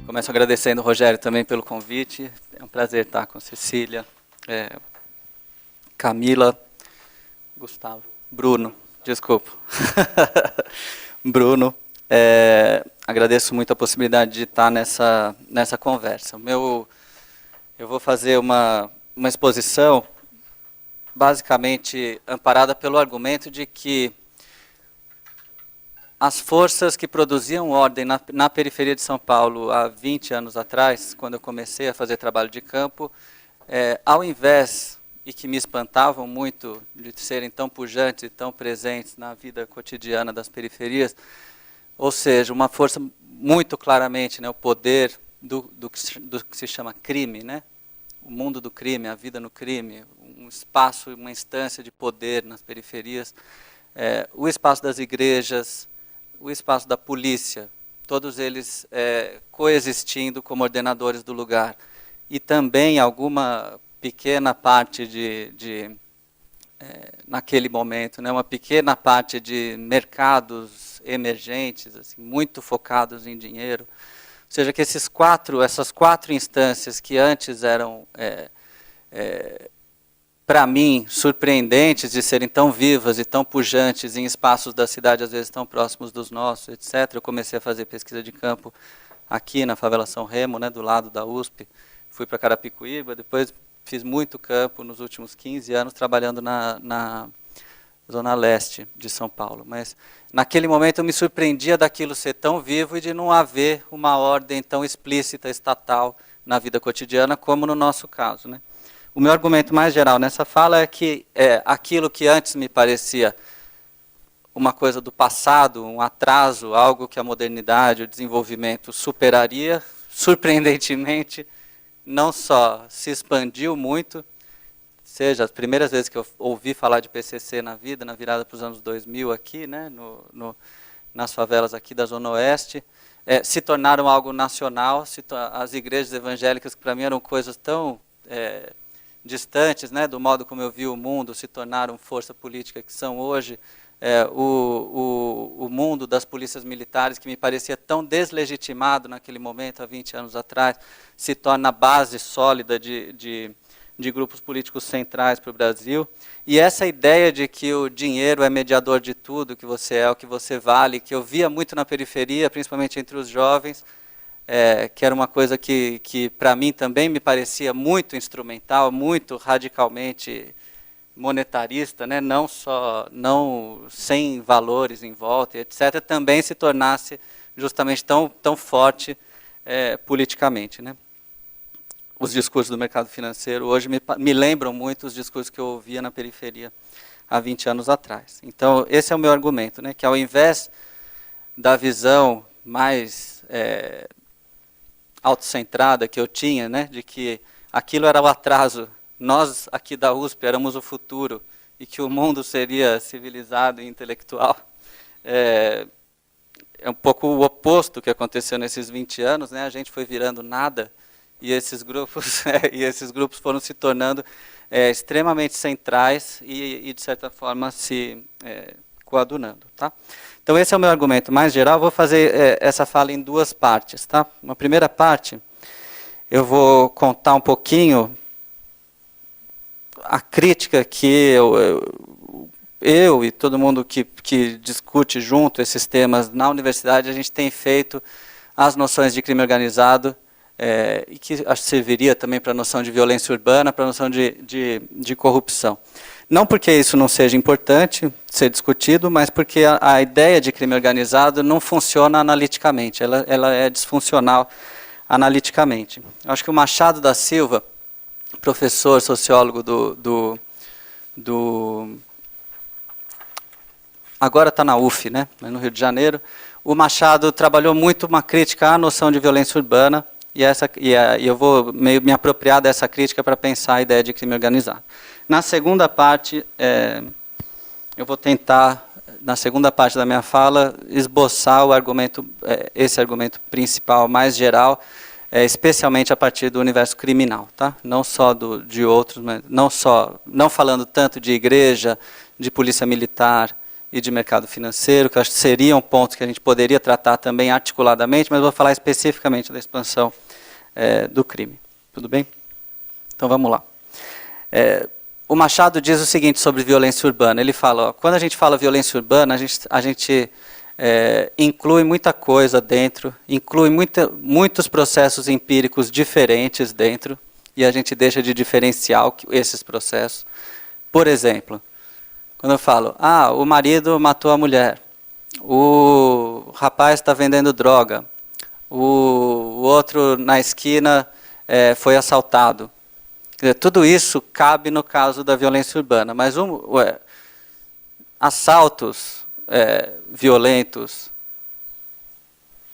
Começo agradecendo o Rogério também pelo convite. É um prazer estar com Cecília, Camila, Gustavo, Bruno, desculpa. Bruno. Agradeço muito a possibilidade de estar nessa conversa. Eu vou fazer uma exposição basicamente amparada pelo argumento de que as forças que produziam ordem na periferia de São Paulo há 20 anos atrás, quando eu comecei a fazer trabalho de campo, ao invés, e que me espantavam muito de serem tão pujantes e tão presentes na vida cotidiana das periferias, ou seja, uma força muito claramente, né, o poder do que se chama crime, né, o mundo do crime, a vida no crime, um espaço, uma instância de poder nas periferias, o espaço das igrejas, o espaço da polícia, todos eles coexistindo como ordenadores do lugar. E também alguma pequena parte naquele momento, né, uma pequena parte de mercados emergentes, assim, muito focados em dinheiro. Ou seja, que essas quatro instâncias que antes eram, para mim, surpreendentes de serem tão vivas e tão pujantes em espaços da cidade, às vezes tão próximos dos nossos, etc. Eu comecei a fazer pesquisa de campo aqui na favela São Remo, né, do lado da USP. Fui para Carapicuíba, depois fiz muito campo nos últimos 15 anos, trabalhando na Zona Leste de São Paulo. Mas, naquele momento, eu me surpreendia daquilo ser tão vivo e de não haver uma ordem tão explícita, estatal, na vida cotidiana, como no nosso caso, né? O meu argumento mais geral nessa fala é que aquilo que antes me parecia uma coisa do passado, um atraso, algo que a modernidade, o desenvolvimento superaria, surpreendentemente, não só se expandiu muito, seja as primeiras vezes que eu ouvi falar de PCC na vida, na virada para os anos 2000 aqui, né, nas favelas aqui da Zona Oeste, se tornaram algo nacional, as igrejas evangélicas, que para mim eram coisas tão distantes, né, do modo como eu vi o mundo, se tornaram força política que são hoje, o mundo das polícias militares, que me parecia tão deslegitimado naquele momento, há 20 anos atrás, se torna a base sólida de grupos políticos centrais para o Brasil. E essa ideia de que o dinheiro é mediador de tudo, que você é o que você vale, que eu via muito na periferia, principalmente entre os jovens, que era uma coisa que para mim também me parecia muito instrumental, muito radicalmente monetarista, né? Não sem valores em volta, etc., também se tornasse justamente tão forte politicamente, né? Os discursos do mercado financeiro hoje me lembram muito os discursos que eu ouvia na periferia há 20 anos atrás. Então, esse é o meu argumento, né? Que ao invés da visão mais autocentrada que eu tinha, né? De que aquilo era o atraso, nós aqui da USP éramos o futuro e que o mundo seria civilizado e intelectual, é um pouco o oposto que aconteceu nesses 20 anos, né? A gente foi virando nada, e esses grupos foram se tornando extremamente centrais e de certa forma, se coadunando. Tá? Então, esse é o meu argumento mais geral. Vou fazer essa fala em duas partes. Tá? Uma primeira parte, eu vou contar um pouquinho a crítica que eu e todo mundo que discute junto esses temas na universidade, a gente tem feito às noções de crime organizado, e que acho que serviria também para a noção de violência urbana, para a noção de corrupção. Não porque isso não seja importante ser discutido, mas porque a ideia de crime organizado não funciona analiticamente, ela é disfuncional analiticamente. Eu acho que o Machado da Silva, professor, sociólogo agora está na UF, né, no Rio de Janeiro, o Machado trabalhou muito uma crítica à noção de violência urbana, e eu vou me apropriar dessa crítica para pensar a ideia de crime organizado. Na segunda parte, eu vou tentar, na segunda parte da minha fala, esboçar o argumento, esse argumento principal mais geral, especialmente a partir do universo criminal, tá? Não só de outros, mas não falando tanto de igreja, de polícia militar e de mercado financeiro, que eu acho que seriam pontos que a gente poderia tratar também articuladamente, mas vou falar especificamente da expansão do crime. Tudo bem? Então vamos lá. O Machado diz o seguinte sobre violência urbana. Ele fala, ó, quando a gente fala violência urbana, a gente inclui muita coisa dentro, inclui muitos processos empíricos diferentes dentro, e a gente deixa de diferenciar esses processos. Por exemplo, quando eu falo, o marido matou a mulher, o rapaz está vendendo droga, o outro na esquina foi assaltado. Quer dizer, tudo isso cabe no caso da violência urbana, mas assaltos violentos,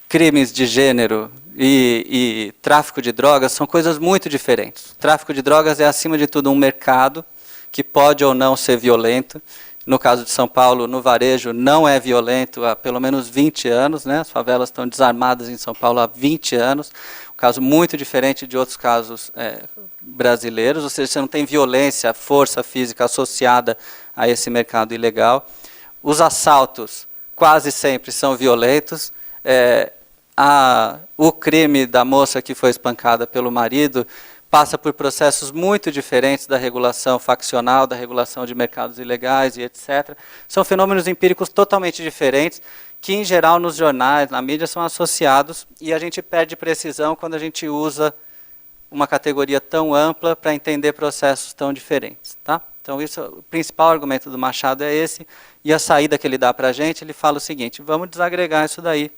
crimes de gênero e tráfico de drogas são coisas muito diferentes. O tráfico de drogas é, acima de tudo, um mercado que pode ou não ser violento. No caso de São Paulo, no varejo, não é violento há pelo menos 20 anos. Né? As favelas estão desarmadas em São Paulo há 20 anos. Um caso muito diferente de outros casos brasileiros, ou seja, você não tem violência, força física associada a esse mercado ilegal. Os assaltos quase sempre são violentos. O crime da moça que foi espancada pelo marido passa por processos muito diferentes da regulação faccional, da regulação de mercados ilegais e etc. São fenômenos empíricos totalmente diferentes, que em geral nos jornais, na mídia, são associados, e a gente perde precisão quando a gente usa uma categoria tão ampla para entender processos tão diferentes. Tá? Então, o principal argumento do Machado é esse, e a saída que ele dá para a gente, ele fala o seguinte, vamos desagregar isso daí,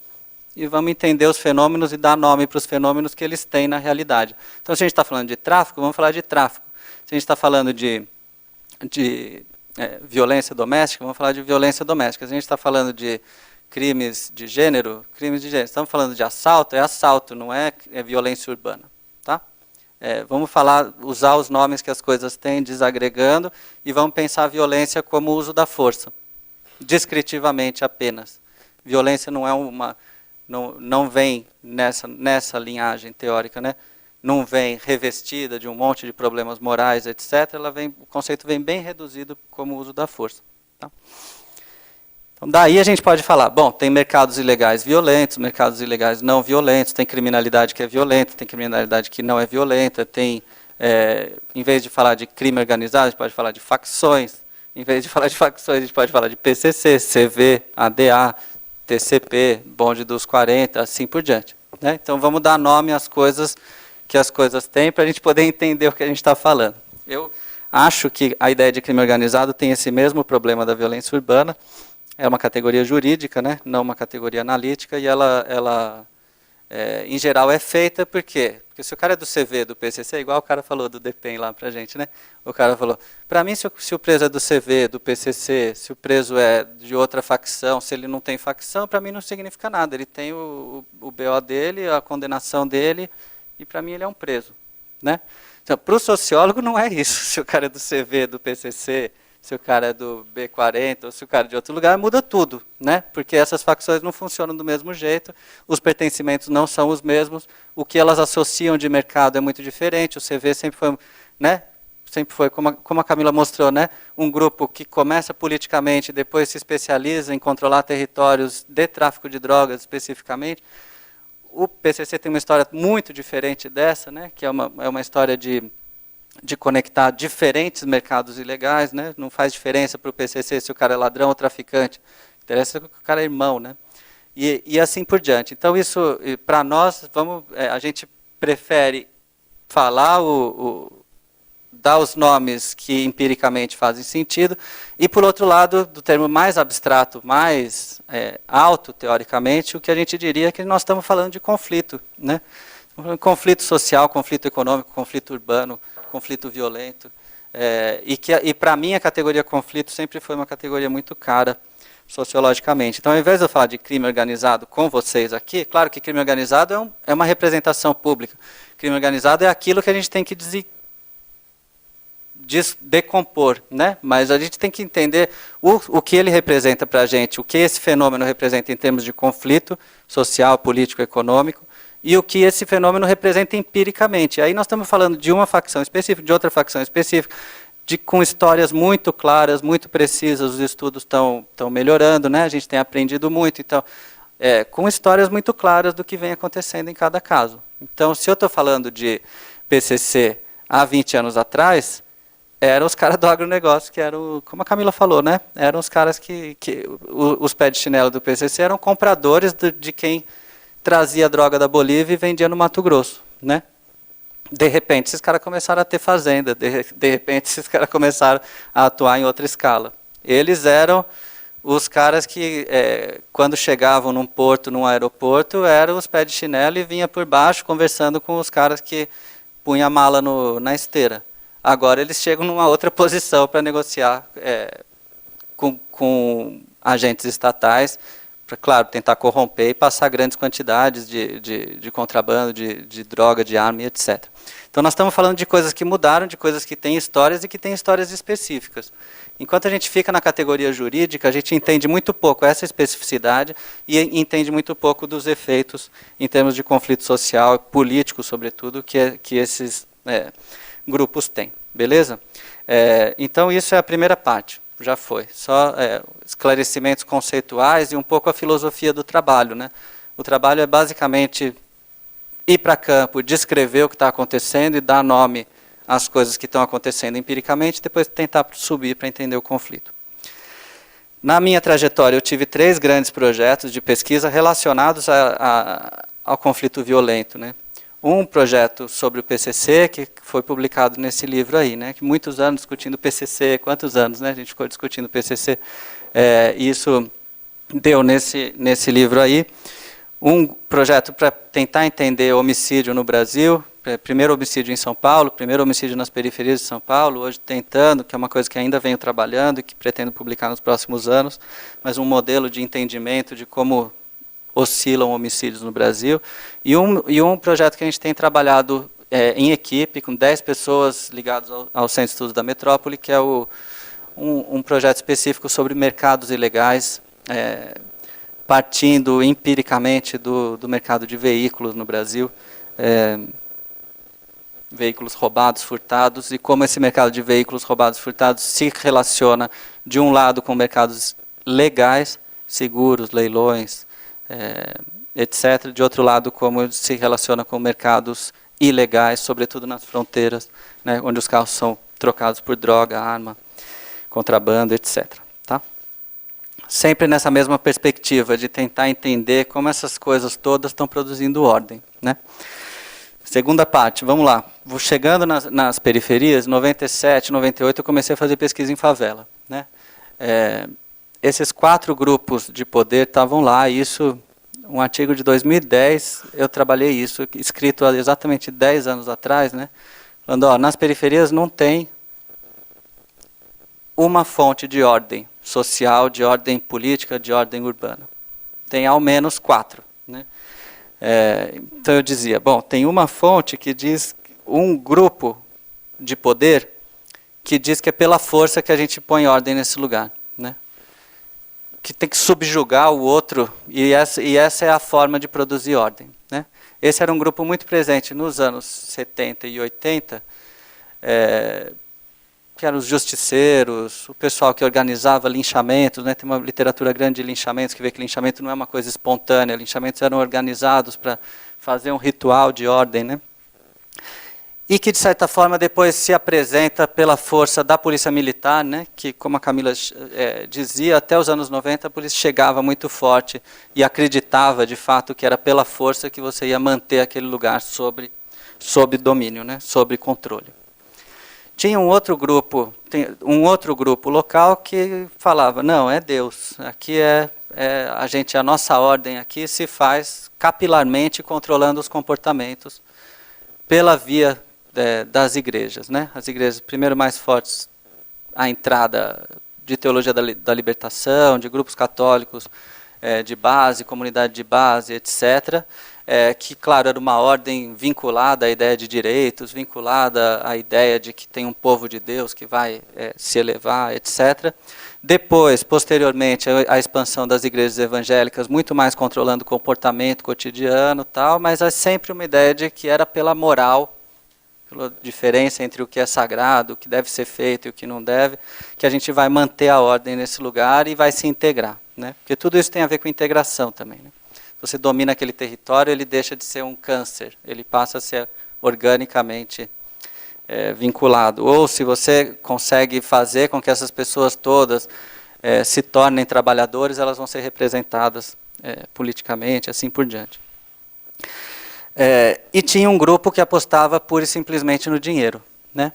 e vamos entender os fenômenos e dar nome para os fenômenos que eles têm na realidade. Então, se a gente está falando de tráfico, vamos falar de tráfico. Se a gente está falando de violência doméstica, vamos falar de violência doméstica. Se a gente está falando de crimes de gênero, crimes de gênero. Estamos falando de assalto, é assalto, não é violência urbana. Tá? Vamos usar os nomes que as coisas têm, desagregando, e vamos pensar a violência como o uso da força, descritivamente apenas. Violência não é não vem nessa linhagem teórica, né? Não vem revestida de um monte de problemas morais, etc. O conceito vem bem reduzido como o uso da força. Tá? Então, daí a gente pode falar, bom, tem mercados ilegais violentos, mercados ilegais não violentos, tem criminalidade que é violenta, tem criminalidade que não é violenta, tem, em vez de falar de crime organizado, a gente pode falar de facções, em vez de falar de facções, a gente pode falar de PCC, CV, ADA, TCP, bonde dos 40, assim por diante. Né? Então, vamos dar nome às coisas que as coisas têm para a gente poder entender o que a gente está falando. Eu acho que a ideia de crime organizado tem esse mesmo problema da violência urbana. É uma categoria jurídica, né? Não uma categoria analítica, e ela em geral, é feita por quê? Porque se o cara é do CV, do PCC, igual o cara falou do DPEM lá para a gente, né? O cara falou, para mim, se o preso é do CV, do PCC, se o preso é de outra facção, se ele não tem facção, para mim não significa nada. Ele tem o BO dele, a condenação dele, e para mim ele é um preso. Né? Então, para o sociólogo não é isso. Se o cara é do CV, do PCC, se o cara é do B40, ou se o cara é de outro lugar, muda tudo, né? Porque essas facções não funcionam do mesmo jeito, os pertencimentos não são os mesmos, o que elas associam de mercado é muito diferente, o CV sempre foi, né? Sempre foi, como a Camila mostrou, né? Um grupo que começa politicamente, depois se especializa em controlar territórios de tráfico de drogas especificamente. O PCC tem uma história muito diferente dessa, né? Que é uma história de conectar diferentes mercados ilegais, né? Não faz diferença para o PCC se o cara é ladrão ou traficante, interessa que o cara é irmão, né? E assim por diante. Então isso, para nós, a gente prefere falar, dar os nomes que empiricamente fazem sentido, e por outro lado, do termo mais abstrato, mais alto, teoricamente, o que a gente diria é que nós estamos falando de conflito, né? Conflito social, conflito econômico, conflito urbano, conflito violento, e para mim a categoria conflito sempre foi uma categoria muito cara sociologicamente. Então, ao invés de eu falar de crime organizado com vocês aqui, claro que crime organizado é uma representação pública. Crime organizado é aquilo que a gente tem que decompor, né? Mas a gente tem que entender o que ele representa para a gente, o que esse fenômeno representa em termos de conflito social, político, econômico, e o que esse fenômeno representa empiricamente. Aí nós estamos falando de uma facção específica, de outra facção específica, com histórias muito claras, muito precisas, os estudos estão melhorando, né? A gente tem aprendido muito, então, com histórias muito claras do que vem acontecendo em cada caso. Então, se eu estou falando de PCC há 20 anos atrás, eram os caras do agronegócio, que eram, como a Camila falou, né? Eram os caras os pés de chinelo do PCC eram compradores de quem trazia droga da Bolívia e vendia no Mato Grosso, né? De repente, esses caras começaram a ter fazenda, de repente, esses caras começaram a atuar em outra escala. Eles eram os caras que, quando chegavam num porto, num aeroporto, eram os pés de chinelo e vinha por baixo conversando com os caras que punham a mala na esteira. Agora eles chegam numa outra posição para negociar com agentes estatais, para, claro, tentar corromper e passar grandes quantidades de contrabando, de droga, de arma e etc. Então nós estamos falando de coisas que mudaram, de coisas que têm histórias e que têm histórias específicas. Enquanto a gente fica na categoria jurídica, a gente entende muito pouco essa especificidade e entende muito pouco dos efeitos em termos de conflito social, político, sobretudo, que esses grupos têm. Beleza? Então isso é a primeira parte. Já foi. Só esclarecimentos conceituais e um pouco a filosofia do trabalho, né? O trabalho é basicamente ir para campo, descrever o que está acontecendo e dar nome às coisas que estão acontecendo empiricamente, depois tentar subir para entender o conflito. Na minha trajetória, eu tive 3 grandes projetos de pesquisa relacionados ao conflito violento, né? Um projeto sobre o PCC, que foi publicado nesse livro aí, né? Que muitos anos discutindo o PCC, quantos anos, né? A gente ficou discutindo o PCC. Isso deu nesse livro aí. Um projeto para tentar entender homicídio no Brasil, primeiro homicídio em São Paulo, primeiro homicídio nas periferias de São Paulo, hoje tentando, que é uma coisa que ainda venho trabalhando e que pretendo publicar nos próximos anos, mas um modelo de entendimento de como oscilam homicídios no Brasil, e um projeto que a gente tem trabalhado em equipe, com 10 pessoas ligadas ao Centro de Estudos da Metrópole, que é um projeto específico sobre mercados ilegais, partindo empiricamente do mercado de veículos no Brasil, veículos roubados, furtados, e como esse mercado de veículos roubados, furtados se relaciona, de um lado, com mercados legais, seguros, leilões, etc. De outro lado, como se relaciona com mercados ilegais, sobretudo nas fronteiras, né, onde os carros são trocados por droga, arma, contrabando, etc. Tá? Sempre nessa mesma perspectiva de tentar entender como essas coisas todas estão produzindo ordem, né? Segunda parte, vamos lá. Vou chegando nas periferias, 97, 98, eu comecei a fazer pesquisa em favela, né? Esses 4 grupos de poder estavam lá, isso, um artigo de 2010, eu trabalhei isso, escrito há exatamente 10 anos atrás, né? Falando, ó, nas periferias não tem uma fonte de ordem social, de ordem política, de ordem urbana. Tem ao menos 4, né? Então eu dizia, bom, tem uma fonte que diz, um grupo de poder que diz que é pela força que a gente põe ordem nesse lugar, né? Que tem que subjugar o outro, e essa é a forma de produzir ordem, né? Esse era um grupo muito presente nos anos 70 e 80, que eram os justiceiros, o pessoal que organizava linchamentos, né? Tem uma literatura grande de linchamentos, que vê que linchamento não é uma coisa espontânea, linchamentos eram organizados para fazer um ritual de ordem, né? E que, de certa forma, depois se apresenta pela força da polícia militar, né, que, como a Camila dizia, até os anos 90 a polícia chegava muito forte e acreditava, de fato, que era pela força que você ia manter aquele lugar sob domínio, né, sob controle. Tinha um outro grupo local que falava, não, é Deus, aqui a nossa ordem aqui se faz capilarmente controlando os comportamentos pela via das igrejas, né? As igrejas, primeiro mais fortes, a entrada de teologia da libertação, de grupos católicos de base, comunidade de base, etc. que, claro, era uma ordem vinculada à ideia de direitos, vinculada à ideia de que tem um povo de Deus que vai se elevar, etc. Depois, posteriormente, a expansão das igrejas evangélicas, muito mais controlando o comportamento cotidiano, tal, mas é sempre uma ideia de que era pela moral, pela diferença entre o que é sagrado, o que deve ser feito e o que não deve, que a gente vai manter a ordem nesse lugar e vai se integrar, né? Porque tudo isso tem a ver com integração também, né? Você domina aquele território, ele deixa de ser um câncer, ele passa a ser organicamente vinculado. Ou se você consegue fazer com que essas pessoas todas se tornem trabalhadores, elas vão ser representadas politicamente, assim por diante. E tinha um grupo que apostava pura e simplesmente no dinheiro, né?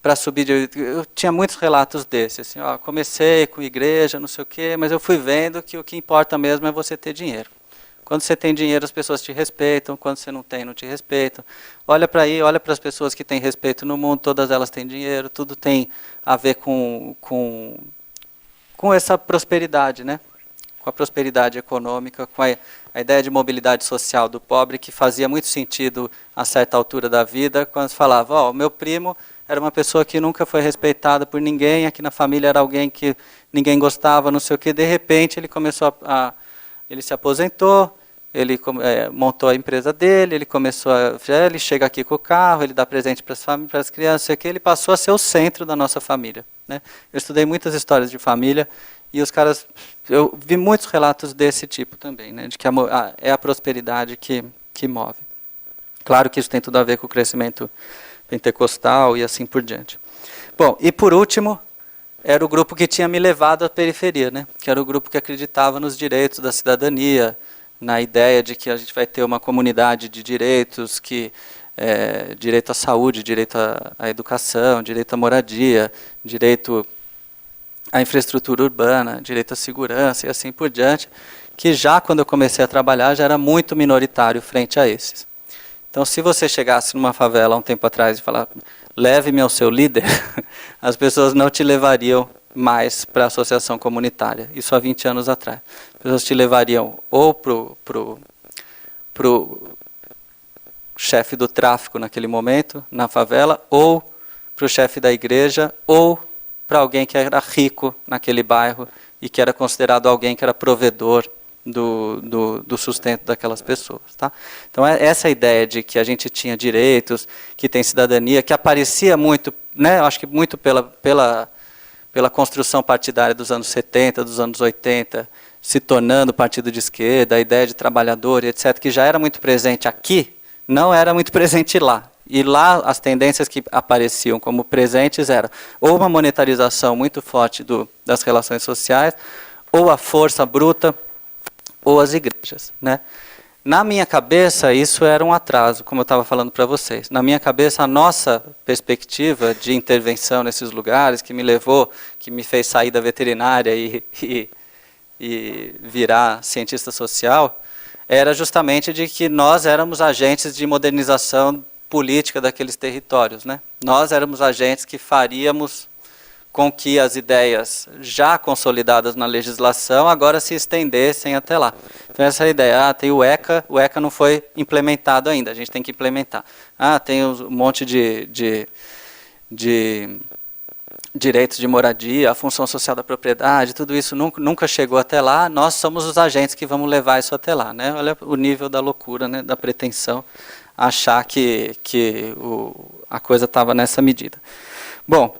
Para subir eu tinha muitos relatos desses, assim, ó, comecei com igreja, não sei o quê, mas eu fui vendo que o que importa mesmo é você ter dinheiro. Quando você tem dinheiro, as pessoas te respeitam, quando você não tem, não te respeitam. Olha para aí, olha para as pessoas que têm respeito no mundo, todas elas têm dinheiro, tudo tem a ver com essa prosperidade, né? Com a prosperidade econômica, com a ideia de mobilidade social do pobre, que fazia muito sentido a certa altura da vida, quando se falava, ó, o meu primo era uma pessoa que nunca foi respeitada por ninguém, aqui na família era alguém que ninguém gostava, não sei o quê, de repente ele começou ele se aposentou, ele montou a empresa dele, ele chega aqui com o carro, ele dá presente para as crianças, sei o quê, ele passou a ser o centro da nossa família, né? Eu estudei muitas histórias de família, e os caras, eu vi muitos relatos desse tipo também, né, de que é a prosperidade que move. Claro que isso tem tudo a ver com o crescimento pentecostal e assim por diante. Bom, e por último, era o grupo que tinha me levado à periferia, né, que era o grupo que acreditava nos direitos da cidadania, na ideia de que a gente vai ter uma comunidade de direitos, direito à saúde, direito à educação, direito à moradia, direito a infraestrutura urbana, direito à segurança e assim por diante, que já quando eu comecei a trabalhar já era muito minoritário frente a esses. Então, se você chegasse numa favela há um tempo atrás e falar, leve-me ao seu líder, as pessoas não te levariam mais para a associação comunitária. Isso há 20 anos atrás. As pessoas te levariam ou pro chefe do tráfico naquele momento, na favela, ou para o chefe da igreja, ou para alguém que era rico naquele bairro e que era considerado alguém que era provedor do sustento daquelas pessoas. Tá? Então, essa ideia de que a gente tinha direitos, que tem cidadania, que aparecia muito, né, eu acho que muito pela construção partidária dos anos 70, dos anos 80, se tornando partido de esquerda, a ideia de trabalhador, etc., que já era muito presente aqui, não era muito presente lá. E lá as tendências que apareciam como presentes eram ou uma monetarização muito forte das relações sociais, ou a força bruta, ou as igrejas, né? Na minha cabeça, isso era um atraso, como eu estava falando para vocês. Na minha cabeça, a nossa perspectiva de intervenção nesses lugares, que me fez sair da veterinária e virar cientista social, era justamente de que nós éramos agentes de modernização política daqueles territórios, né? Nós éramos agentes que faríamos com que as ideias já consolidadas na legislação agora se estendessem até lá. Então essa é a ideia, tem o ECA não foi implementado ainda, a gente tem que implementar. Tem um monte de direitos de moradia, a função social da propriedade, tudo isso nunca chegou até lá, nós somos os agentes que vamos levar isso até lá, né? Olha o nível da loucura, né, da pretensão, achar que a coisa estava nessa medida. Bom,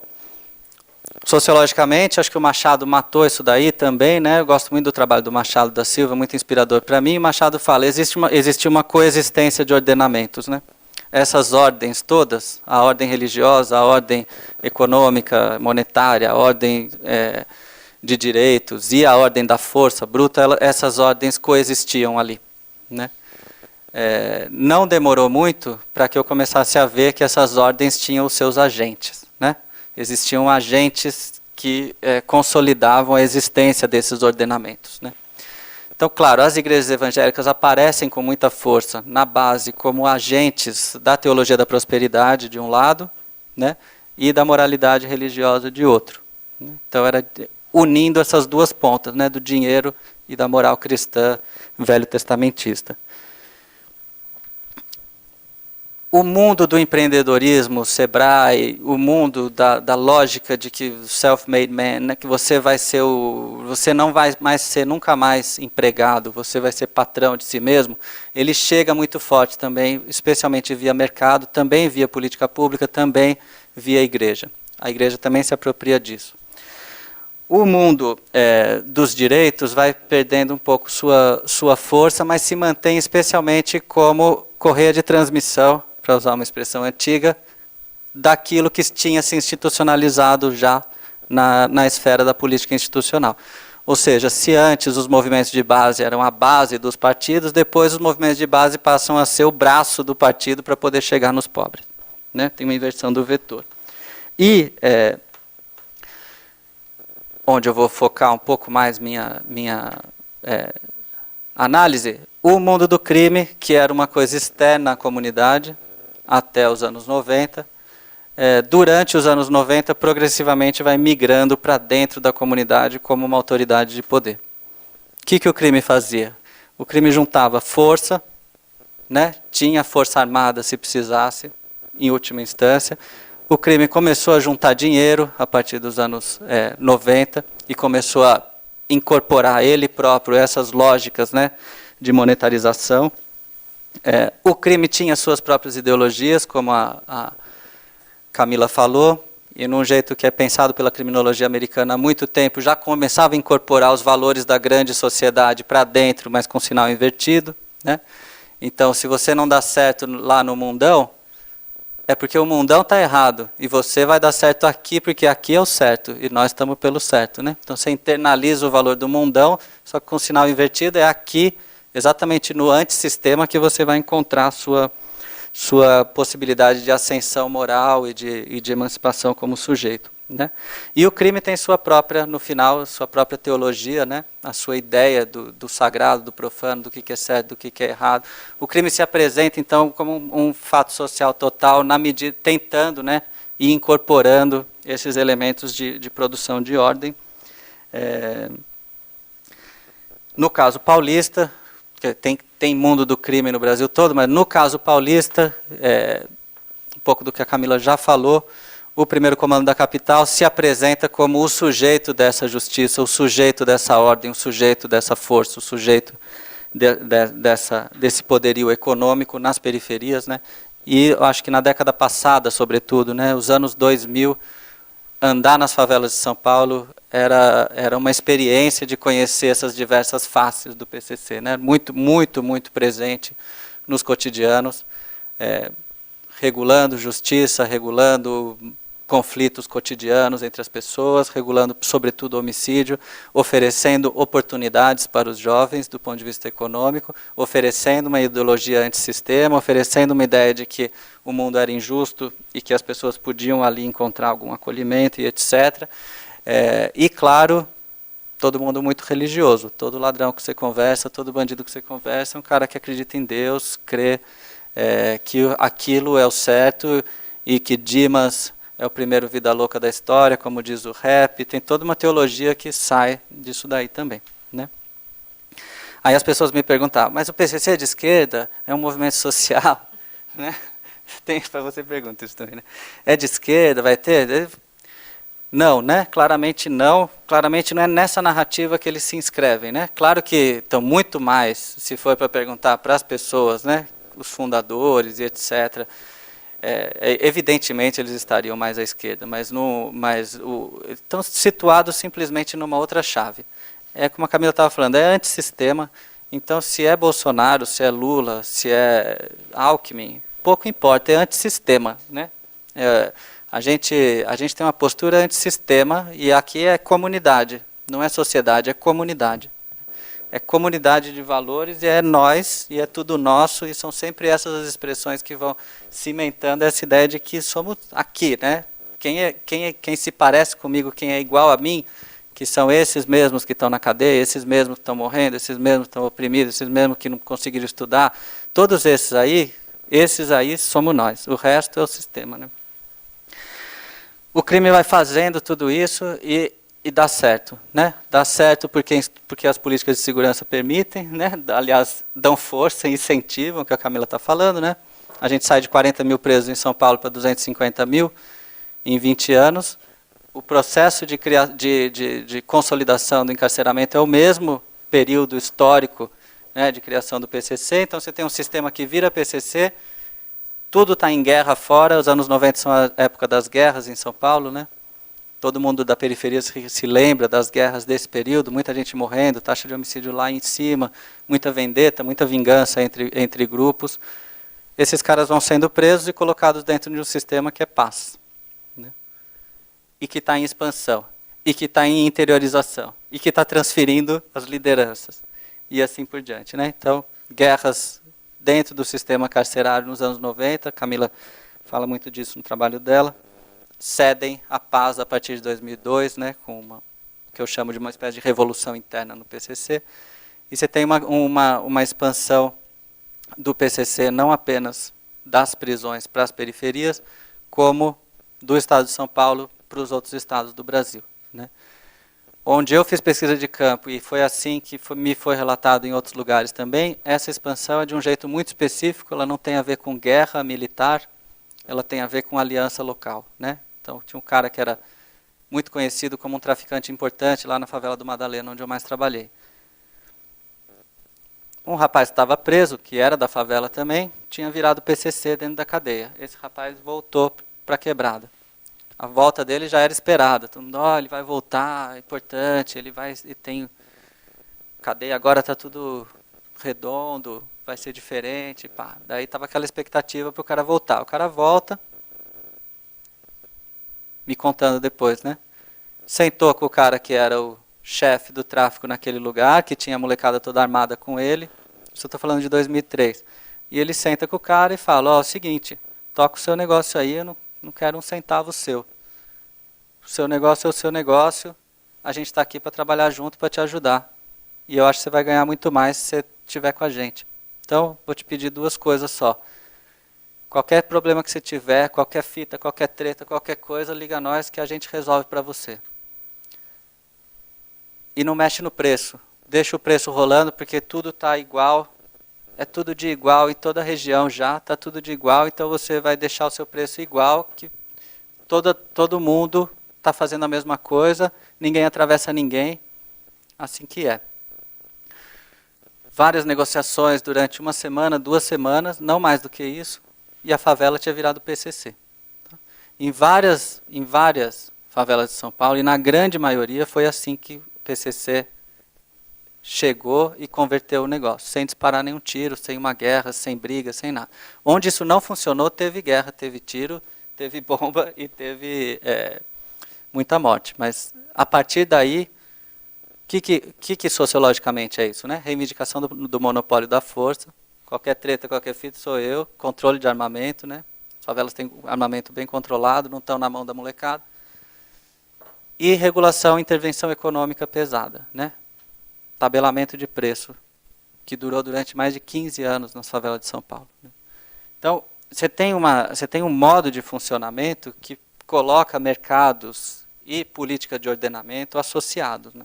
sociologicamente, acho que o Machado matou isso daí também, né? Eu gosto muito do trabalho do Machado da Silva, muito inspirador para mim. O Machado fala, existe uma coexistência de ordenamentos, né? Essas ordens todas, a ordem religiosa, a ordem econômica, monetária, a ordem de direitos e a ordem da força bruta, essas ordens coexistiam ali, né? Não demorou muito para que eu começasse a ver que essas ordens tinham os seus agentes, né? Existiam agentes que consolidavam a existência desses ordenamentos, né? Então, claro, as igrejas evangélicas aparecem com muita força na base como agentes da teologia da prosperidade, de um lado, né, e da moralidade religiosa, de outro. Então, era unindo essas duas pontas, né, do dinheiro e da moral cristã velho testamentista. o mundo do empreendedorismo, o Sebrae, o mundo da lógica de que self-made man, né, que você vai ser você não vai mais ser nunca mais empregado, você vai ser patrão de si mesmo, ele chega muito forte também, especialmente via mercado, também via política pública, também via igreja. A igreja também se apropria disso. O mundo dos direitos vai perdendo um pouco sua força, mas se mantém especialmente como correia de transmissão, para usar uma expressão antiga, daquilo que tinha se institucionalizado já na esfera da política institucional. Ou seja, se antes os movimentos de base eram a base dos partidos, depois os movimentos de base passam a ser o braço do partido para poder chegar nos pobres. Né? Tem uma inversão do vetor. E onde eu vou focar um pouco mais minha análise, o mundo do crime, que era uma coisa externa à comunidade, até os anos 90, durante os anos 90, progressivamente vai migrando para dentro da comunidade como uma autoridade de poder. O que o crime fazia? O crime juntava força, né? Tinha força armada se precisasse, em última instância. O crime começou a juntar dinheiro a partir dos anos 90 e começou a incorporar ele próprio essas lógicas, né, de monetarização. O crime tinha suas próprias ideologias, como a Camila falou, e num jeito que é pensado pela criminologia americana há muito tempo, já começava a incorporar os valores da grande sociedade para dentro, mas com sinal invertido. Né? Então, se você não dá certo lá no mundão, é porque o mundão está errado, e você vai dar certo aqui, porque aqui é o certo, e nós estamos pelo certo. Né? Então, você internaliza o valor do mundão, só que com sinal invertido é aqui, exatamente no antissistema, que você vai encontrar a sua possibilidade de ascensão moral e de emancipação como sujeito. Né? E o crime tem sua própria, no final, sua própria teologia, né? A sua ideia do sagrado, do profano, do que é certo, do que é errado. O crime se apresenta, então, como um fato social total, na medida, tentando, né, ir incorporando esses elementos de produção de ordem. No caso paulista, tem mundo do crime no Brasil todo, mas no caso paulista, um pouco do que a Camila já falou, o primeiro comando da capital se apresenta como o sujeito dessa justiça, o sujeito dessa ordem, o sujeito dessa força, o sujeito desse poderio econômico nas periferias. Né? E eu acho que na década passada, sobretudo, né, os anos 2000, andar nas favelas de São Paulo era uma experiência de conhecer essas diversas faces do PCC, né? Muito, muito, muito presente nos cotidianos, regulando justiça, regulando conflitos cotidianos entre as pessoas, regulando, sobretudo, homicídio, oferecendo oportunidades para os jovens do ponto de vista econômico, oferecendo uma ideologia antissistema, oferecendo uma ideia de que o mundo era injusto e que as pessoas podiam ali encontrar algum acolhimento e etc. E, claro, todo mundo muito religioso. Todo ladrão que você conversa, todo bandido que você conversa é um cara que acredita em Deus, crê que aquilo é o certo e que Dimas é o primeiro vida louca da história, como diz o rap. Tem toda uma teologia que sai disso daí também. Né? Aí as pessoas me perguntavam, mas o PCC é de esquerda? É um movimento social? Né? Tem para você pergunta isso também. Né? É de esquerda? Vai ter? Não, né? Claramente não. Claramente não é nessa narrativa que eles se inscrevem. Né? Claro que estão muito mais, se for para perguntar para as pessoas, né? Os fundadores e etc., evidentemente eles estariam mais à esquerda, mas estão situados simplesmente numa outra chave. Como a Camila estava falando, é antissistema, então se é Bolsonaro, se é Lula, se é Alckmin, pouco importa, é antissistema. Né? A gente tem uma postura antissistema e aqui é comunidade, não é sociedade, é comunidade. É comunidade de valores e é nós, e é tudo nosso, e são sempre essas as expressões que vão cimentando essa ideia de que somos aqui, né? Quem se parece comigo, quem é igual a mim, que são esses mesmos que estão na cadeia, esses mesmos que estão morrendo, esses mesmos que estão oprimidos, esses mesmos que não conseguiram estudar, todos esses aí somos nós, o resto é o sistema. Né? O crime vai fazendo tudo isso e dá certo, né? Dá certo porque as políticas de segurança permitem, né? Aliás, dão força, incentivam, que a Camila está falando, né? A gente sai de 40 mil presos em São Paulo para 250 mil em 20 anos. O processo de consolidação do encarceramento é o mesmo período histórico, né, de criação do PCC. Então você tem um sistema que vira PCC, tudo está em guerra fora, os anos 90 são a época das guerras em São Paulo, né? Todo mundo da periferia se lembra das guerras desse período, muita gente morrendo, taxa de homicídio lá em cima, muita vendetta, muita vingança entre grupos. Esses caras vão sendo presos e colocados dentro de um sistema que é paz, né? E que está em expansão, e que está em interiorização, e que está transferindo as lideranças, e assim por diante, né? Então, guerras dentro do sistema carcerário nos anos 90, Camila fala muito disso no trabalho dela, cedem a paz a partir de 2002, né, com uma que eu chamo de uma espécie de revolução interna no PCC. E você tem uma expansão do PCC não apenas das prisões para as periferias, como do estado de São Paulo para os outros estados do Brasil, né. Onde eu fiz pesquisa de campo, e foi assim que me foi relatado em outros lugares também, essa expansão é de um jeito muito específico, ela não tem a ver com guerra militar, ela tem a ver com aliança local, né. Então, tinha um cara que era muito conhecido como um traficante importante lá na favela do Madalena, onde eu mais trabalhei. Um rapaz estava preso, que era da favela também, tinha virado PCC dentro da cadeia. Esse rapaz voltou para a quebrada. A volta dele já era esperada. Todo mundo, ele vai voltar, é importante, ele vai, e tem cadeia, agora está tudo redondo, vai ser diferente. Pá. Daí estava aquela expectativa para o cara voltar. O cara volta, me contando depois, né? Sentou com o cara que era o chefe do tráfico naquele lugar, que tinha a molecada toda armada com ele. Isso eu estou falando de 2003. E ele senta com o cara e fala, é o seguinte, toca o seu negócio aí, eu não quero um centavo seu. O seu negócio é o seu negócio, a gente está aqui para trabalhar junto, para te ajudar. E eu acho que você vai ganhar muito mais se você estiver com a gente. Então, vou te pedir duas coisas só. Qualquer problema que você tiver, qualquer fita, qualquer treta, qualquer coisa, liga a nós que a gente resolve para você. E não mexe no preço. Deixa o preço rolando, porque tudo está igual. É tudo de igual em toda a região já, está tudo de igual, então você vai deixar o seu preço igual, que todo mundo está fazendo a mesma coisa, ninguém atravessa ninguém, assim que é. Várias negociações durante uma semana, 2 semanas, não mais do que isso, e a favela tinha virado PCC. Em várias favelas de São Paulo, e na grande maioria, foi assim que o PCC chegou e converteu o negócio, sem disparar nenhum tiro, sem uma guerra, sem briga, sem nada. Onde isso não funcionou, teve guerra, teve tiro, teve bomba e teve muita morte. Mas, a partir daí, o que sociologicamente é isso, né? Reivindicação do monopólio da força. Qualquer treta, qualquer fita sou eu. Controle de armamento, né? As favelas têm armamento bem controlado, não estão na mão da molecada. E regulação e intervenção econômica pesada, né? Tabelamento de preço, que durou durante mais de 15 anos nas favelas de São Paulo, né? Então, você tem um modo de funcionamento que coloca mercados e política de ordenamento associados, né?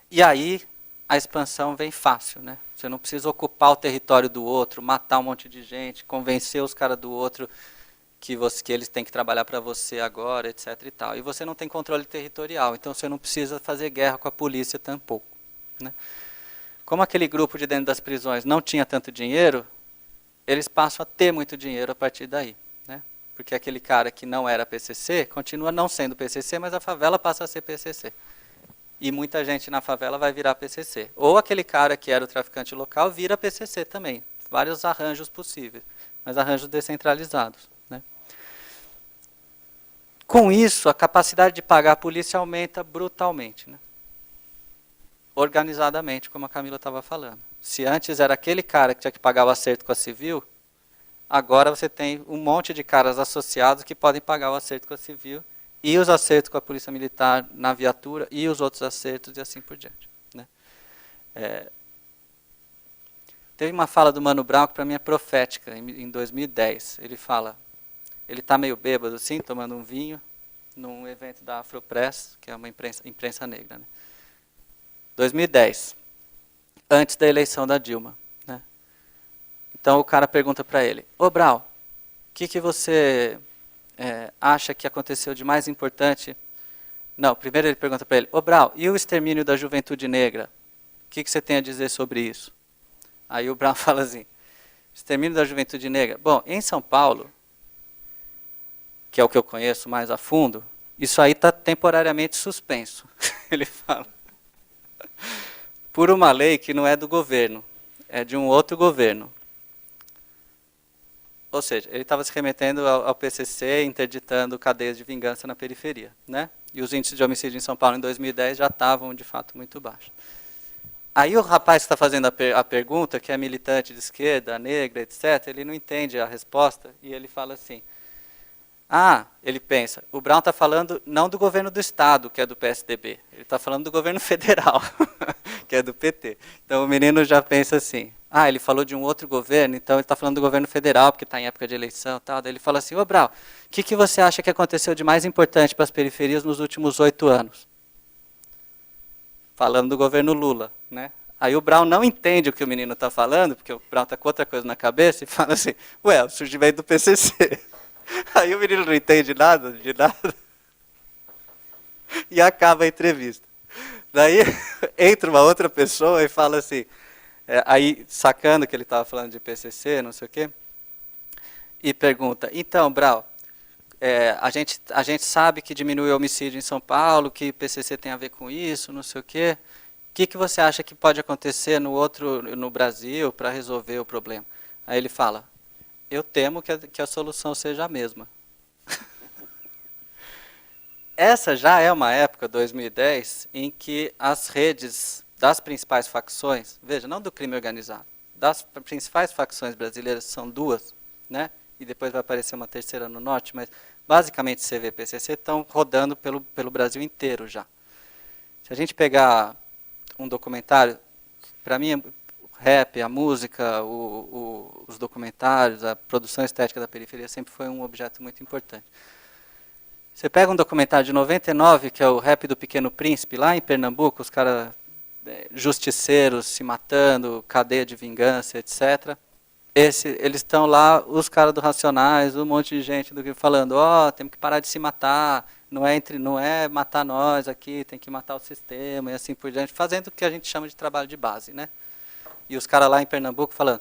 E aí, a expansão vem fácil, né? Você não precisa ocupar o território do outro, matar um monte de gente, convencer os caras do outro que eles têm que trabalhar para você agora, etc. e tal. E você não tem controle territorial, então você não precisa fazer guerra com a polícia tampouco, né? Como aquele grupo de dentro das prisões não tinha tanto dinheiro, eles passam a ter muito dinheiro a partir daí, né? Porque aquele cara que não era PCC continua não sendo PCC, mas a favela passa a ser PCC. E muita gente na favela vai virar PCC. Ou aquele cara que era o traficante local vira PCC também. Vários arranjos possíveis, mas arranjos descentralizados, né? Com isso, a capacidade de pagar a polícia aumenta brutalmente, né? Organizadamente, como a Camila estava falando. Se antes era aquele cara que tinha que pagar o acerto com a civil, agora você tem um monte de caras associados que podem pagar o acerto com a civil, e os acertos com a polícia militar na viatura, e os outros acertos, e assim por diante, né? Teve uma fala do Mano Brown que para mim é profética, em 2010. Ele fala, ele está meio bêbado assim, tomando um vinho, num evento da Afropress, que é uma imprensa negra, né? 2010, antes da eleição da Dilma, né? Então o cara pergunta para ele, ô Brau, o que você acha que aconteceu de mais importante? Não, primeiro ele pergunta para ele, ô Brau, e o extermínio da juventude negra? O que você tem a dizer sobre isso? Aí o Brau fala assim, extermínio da juventude negra. Bom, em São Paulo, que é o que eu conheço mais a fundo, isso aí está temporariamente suspenso. Ele fala. Por uma lei que não é do governo, é de um outro governo. Ou seja, ele estava se remetendo ao PCC, interditando cadeias de vingança na periferia, né? E os índices de homicídio em São Paulo em 2010 já estavam, de fato, muito baixos. Aí o rapaz que está fazendo a pergunta, que é militante de esquerda, negra, etc., ele não entende a resposta e ele fala assim, ele pensa, o Brau está falando não do governo do Estado, que é do PSDB, ele está falando do governo federal, que é do PT. Então o menino já pensa assim, ele falou de um outro governo, então ele está falando do governo federal, porque está em época de eleição e tal. Daí ele fala assim, ô Brau, o que você acha que aconteceu de mais importante para as periferias nos últimos 8 anos? Falando do governo Lula, né? Aí o Brau não entende o que o menino está falando, porque o Brau está com outra coisa na cabeça, e fala assim, o surgimento do PCC. Aí o menino não entende nada, de nada, e acaba a entrevista. Daí entra uma outra pessoa e fala assim, aí sacando que ele estava falando de PCC, não sei o quê, e pergunta, então, Brau, a gente sabe que diminui o homicídio em São Paulo, que PCC tem a ver com isso, não sei o quê. O que você acha que pode acontecer no Brasil para resolver o problema? Aí ele fala, eu temo que a solução seja a mesma. Essa já é uma época, 2010, em que as redes das principais facções, veja, não do crime organizado, das principais facções brasileiras, são duas, né? E depois vai aparecer uma terceira no norte, mas basicamente CV e PCC estão rodando pelo Brasil inteiro já. Se a gente pegar um documentário, para mim, o rap, a música, os documentários, a produção estética da periferia sempre foi um objeto muito importante. Você pega um documentário de 99, que é o Rap do Pequeno Príncipe, lá em Pernambuco, os caras justiceiros se matando, cadeia de vingança, etc. Eles estão lá, os caras do Racionais, um monte de gente falando, temos que parar de se matar, não é matar nós aqui, tem que matar o sistema, e assim por diante, fazendo o que a gente chama de trabalho de base, né? E os caras lá em Pernambuco falando,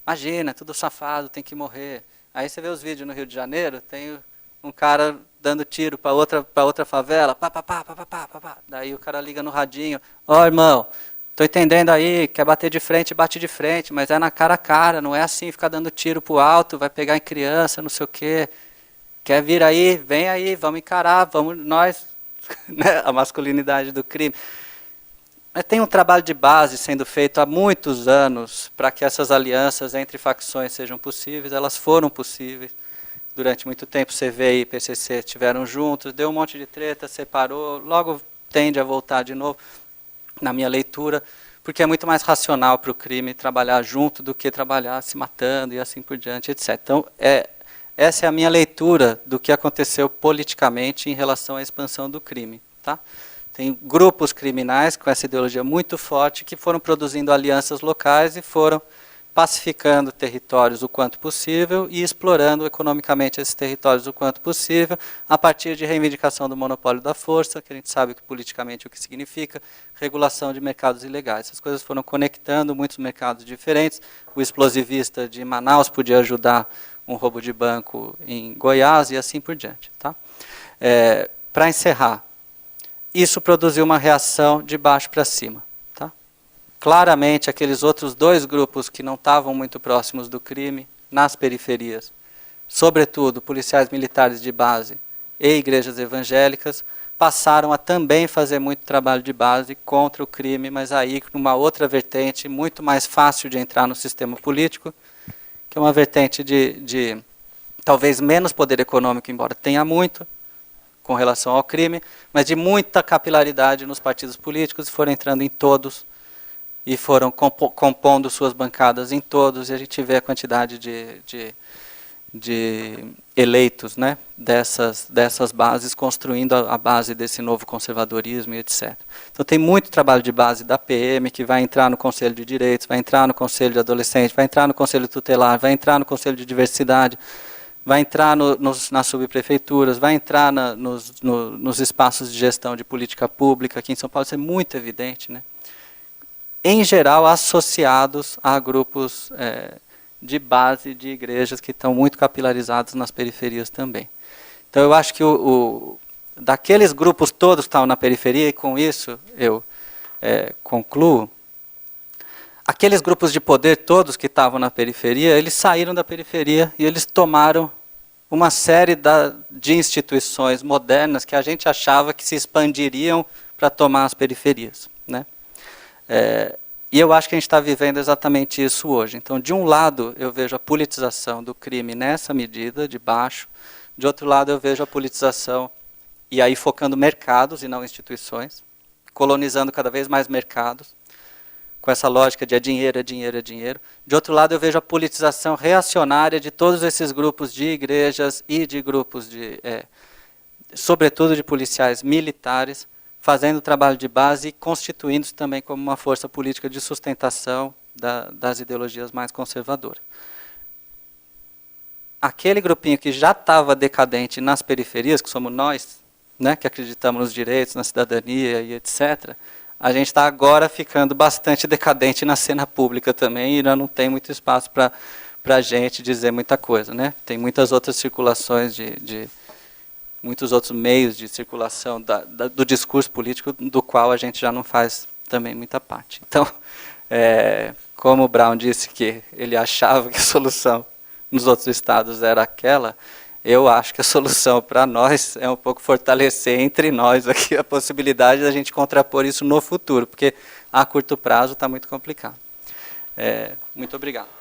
imagina, tudo safado, tem que morrer. Aí você vê os vídeos no Rio de Janeiro, tem um cara dando tiro para outra favela, pá. Daí o cara liga no radinho, irmão, tô entendendo aí, quer bater de frente, bate de frente, mas é na cara a cara, não é assim, ficar dando tiro pro alto, vai pegar em criança, não sei o quê. Quer vir aí, vem aí, vamos encarar, vamos nós, né, a masculinidade do crime. Mas tem um trabalho de base sendo feito há muitos anos para que essas alianças entre facções sejam possíveis, elas foram possíveis. Durante muito tempo, CV e PCC estiveram juntos, deu um monte de treta, separou, logo tende a voltar de novo, na minha leitura, porque é muito mais racional para o crime trabalhar junto do que trabalhar se matando e assim por diante, etc. Então, essa é a minha leitura do que aconteceu politicamente em relação à expansão do crime. Tá? Tem grupos criminais com essa ideologia muito forte que foram produzindo alianças locais e foram pacificando territórios o quanto possível e explorando economicamente esses territórios o quanto possível, a partir de reivindicação do monopólio da força, que a gente sabe politicamente o que significa, regulação de mercados ilegais. Essas coisas foram conectando muitos mercados diferentes. O explosivista de Manaus podia ajudar um roubo de banco em Goiás e assim por diante. Tá? Para encerrar, isso produziu uma reação de baixo para cima. Claramente, aqueles outros dois grupos que não estavam muito próximos do crime, nas periferias, sobretudo policiais militares de base e igrejas evangélicas, passaram a também fazer muito trabalho de base contra o crime, mas aí numa outra vertente muito mais fácil de entrar no sistema político, que é uma vertente de talvez menos poder econômico, embora tenha muito, com relação ao crime, mas de muita capilaridade nos partidos políticos, e foram entrando em todos, e foram compondo suas bancadas em todos, e a gente vê a quantidade de eleitos, né, dessas bases, construindo a base desse novo conservadorismo e etc. Então tem muito trabalho de base da PM, que vai entrar no Conselho de Direitos, vai entrar no Conselho de Adolescente, vai entrar no Conselho Tutelar, vai entrar no Conselho de Diversidade, vai entrar nas subprefeituras, vai entrar nos espaços de gestão de política pública, aqui em São Paulo isso é muito evidente, né? Em geral associados a grupos de base de igrejas que estão muito capilarizados nas periferias também. Então eu acho que daqueles grupos todos que estavam na periferia, e com isso eu concluo, aqueles grupos de poder todos que estavam na periferia, eles saíram da periferia e eles tomaram uma série de instituições modernas que a gente achava que se expandiriam para tomar as periferias, né? E eu acho que a gente está vivendo exatamente isso hoje. Então, de um lado, eu vejo a politização do crime nessa medida, de baixo. De outro lado, eu vejo a politização, e aí focando mercados e não instituições, colonizando cada vez mais mercados, com essa lógica de é dinheiro, é dinheiro, é dinheiro. De outro lado, eu vejo a politização reacionária de todos esses grupos de igrejas e de grupos sobretudo de policiais militares, fazendo trabalho de base e constituindo-se também como uma força política de sustentação das ideologias mais conservadoras. Aquele grupinho que já estava decadente nas periferias, que somos nós, né, que acreditamos nos direitos, na cidadania e etc., a gente está agora ficando bastante decadente na cena pública também, e não tem muito espaço para a gente dizer muita coisa, né? Tem muitas outras circulações muitos outros meios de circulação do discurso político, do qual a gente já não faz também muita parte. Então, como o Brown disse que ele achava que a solução nos outros estados era aquela, eu acho que a solução para nós é um pouco fortalecer entre nós aqui a possibilidade da gente contrapor isso no futuro, porque a curto prazo está muito complicado. Muito obrigado.